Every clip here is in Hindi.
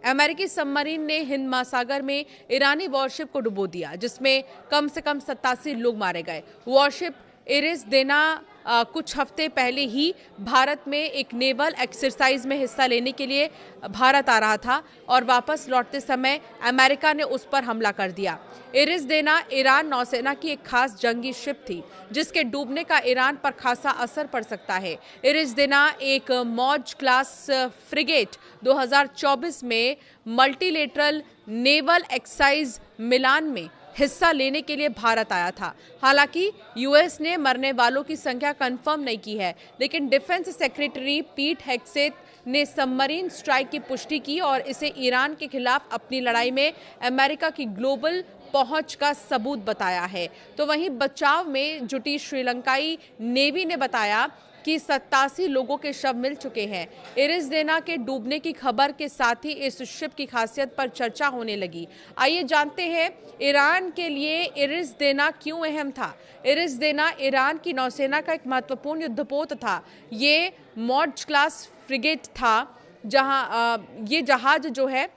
अमेरिकी सबमरीन ने हिंद महासागर में ईरानी वॉरशिप को डुबो दिया, जिसमें कम से कम 87 लोग मारे गए। वॉरशिप एरिस देना कुछ हफ्ते पहले ही भारत में एक नेवल एक्सरसाइज में हिस्सा लेने के लिए भारत आ रहा था और वापस लौटते समय अमेरिका ने उस पर हमला कर दिया। एरिस देना ईरान नौसेना की एक खास जंगी शिप थी, जिसके डूबने का ईरान पर खासा असर पड़ सकता है। एरिस देना एक मौज क्लास फ्रिगेट 2024 में मल्टीलेटरल नेवल एक्सरसाइज मिलान में हिस्सा लेने के लिए भारत आया था। हालांकि यूएस ने मरने वालों की संख्या कंफर्म नहीं की है, लेकिन डिफेंस सेक्रेटरी पीट हेग्सेथ ने सबमरीन स्ट्राइक की पुष्टि की और इसे ईरान के खिलाफ अपनी लड़ाई में अमेरिका की ग्लोबल पहुंच का सबूत बताया है। तो वहीं बचाव में जुटी श्रीलंकाई नेवी ने बताया कि 87 लोगों के शव मिल चुके हैं। एरिस देना के डूबने की खबर के साथ ही इस शिप की खासियत पर चर्चा होने लगी। आइए जानते हैं ईरान के लिए एरिस देना क्यों अहम था। एरिस देना ईरान की नौसेना का एक महत्वपूर्ण युद्धपोत था। ये मौज क्लास फ्रिगेट था, जहां ये जहाज जो है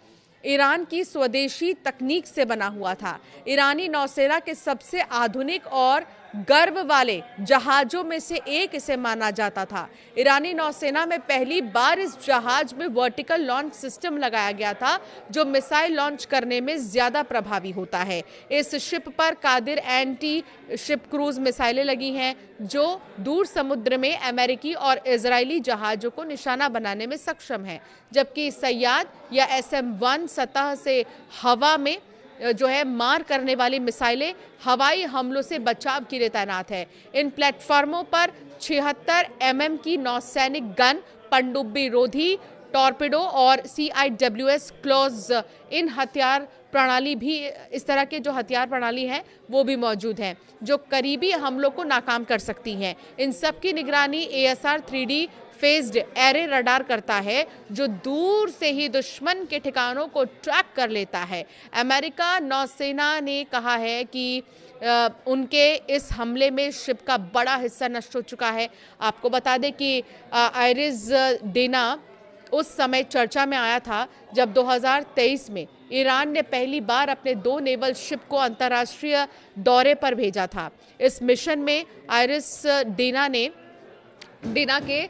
ईरान की स्वदेशी तकनीक से बना हुआ था। ईरानी नौसेना के सबसे आधुनिक और गर्व वाले जहाजों में से एक इसे माना जाता था। ईरानी नौसेना में पहली बार इस जहाज में वर्टिकल लॉन्च सिस्टम लगाया गया था, जो मिसाइल लॉन्च करने में ज्यादा प्रभावी होता है। इस शिप पर कादिर एंटी शिप क्रूज मिसाइलें लगी हैं, जो दूर समुद्र में अमेरिकी और इजरायली जहाजों को निशाना बनाने में सक्षम है, जबकि सैयाद या SM-1 सतह से हवा में जो है मार करने वाली मिसाइलें हवाई हमलों से बचाव के लिए तैनात है। इन प्लेटफॉर्मों पर 76 mm की नौसैनिक गन, पनडुब्बी रोधी टॉर्पेडो और CIWS क्लॉज इन हथियार प्रणाली भी, इस तरह के जो हथियार प्रणाली हैं वो भी मौजूद हैं, जो करीबी हमलों को नाकाम कर सकती हैं। इन सब की निगरानी ASR 3D phased array radar करता है, जो दूर से ही दुश्मन के ठिकानों को ट्रैक कर लेता है। अमेरिका नौसेना ने कहा है कि उनके इस हमले में शिप का बड़ा हिस्सा नष्ट हो चुका है। आपको बता दें कि एरिस देना उस समय चर्चा में आया था जब 2023 में ईरान ने पहली बार अपने 2 नेवल शिप को अंतर्राष्ट्रीय दौरे पर भेजा था। इस मिशन में एरिस देना के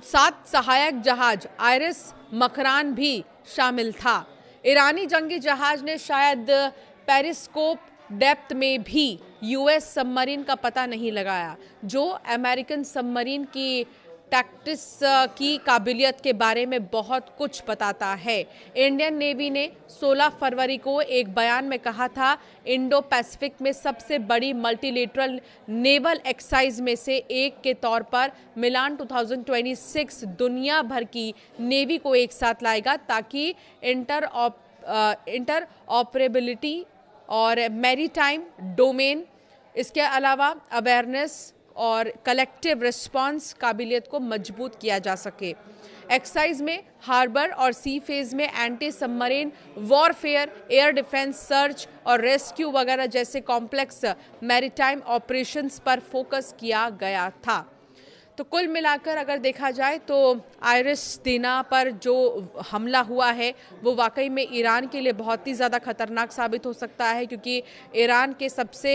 7 सहायक जहाज आयरिस मकरान भी शामिल था। ईरानी जंगी जहाज ने शायद पेरिस्कोप डेप्थ में भी US सबमरीन का पता नहीं लगाया, जो अमेरिकन सबमरीन की टैक्टिक्स की काबिलियत के बारे में बहुत कुछ बताता है। इंडियन नेवी ने 16 फरवरी को एक बयान में कहा था, इंडो पैसिफिक में सबसे बड़ी मल्टीलेटरल नेवल एक्सरसाइज में से एक के तौर पर मिलान 2026 दुनिया भर की नेवी को एक साथ लाएगा, ताकि इंटर ऑपरेबिलिटी और मैरीटाइम डोमेन, इसके अलावा अवेयरनेस और कलेक्टिव रिस्पांस काबिलियत को मजबूत किया जा सके। एक्सरसाइज में हार्बर और सी फेज में anti submarine warfare, air defence, search और रेस्क्यू वगैरह जैसे कॉम्प्लेक्स मैरीटाइम ऑपरेशंस पर फोकस किया गया था। तो कुल मिलाकर अगर देखा जाए तो एरिस देना पर जो हमला हुआ है वो वाकई में ईरान के लिए बहुत ही ज़्यादा खतरनाक साबित हो सकता है, क्योंकि ईरान के सबसे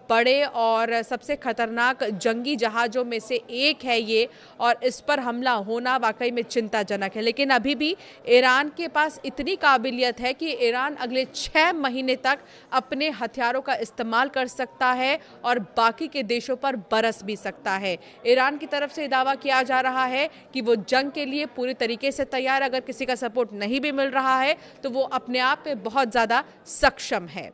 बड़े और सबसे खतरनाक जंगी जहाज़ों में से एक है ये, और इस पर हमला होना वाकई में चिंताजनक है। लेकिन अभी भी ईरान के पास इतनी काबिलियत है कि ईरान अगले 6 महीने तक अपने हथियारों का इस्तेमाल कर सकता है और बाकी के देशों पर बरस भी सकता है। ईरान की तरफ से दावा किया जा रहा है कि वो जंग के लिए पूरी तरीके से तैयार, अगर किसी का सपोर्ट नहीं भी मिल रहा है तो वो अपने आप में बहुत ज़्यादा सक्षम है।